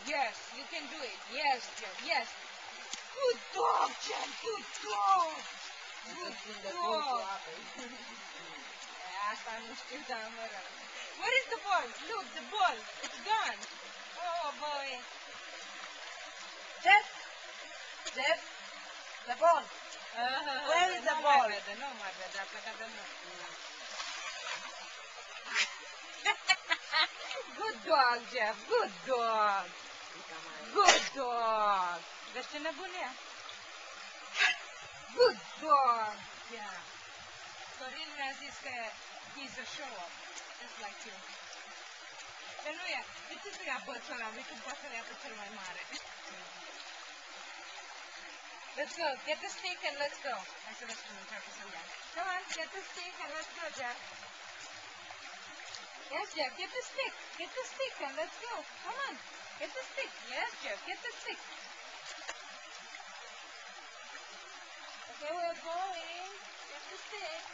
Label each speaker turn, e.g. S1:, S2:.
S1: Yes, you can do it. Yes, Jeff. Yes. Good dog, Jeff. Good dog. Good dog. Where is the ball? Look, the ball. It's gone. Oh, boy.
S2: Jeff, the ball. Where is the ball?
S1: No, my brother. Good dog, Jeff. Good dog. Good dog. That's na bunya. Good dog. Yeah. So he's a show up, just like you. Pero yeah, this is the apple we could bust the apple my mare. Let's go. Get the stick and let's go. I said let's go. Come on, get the stick and let's go, Jeff. Yes, Jeff, get the stick. Get the stick and let's go. Come on. Get the stick. Yes, Jeff, get the stick. Okay, we're going. Get the stick.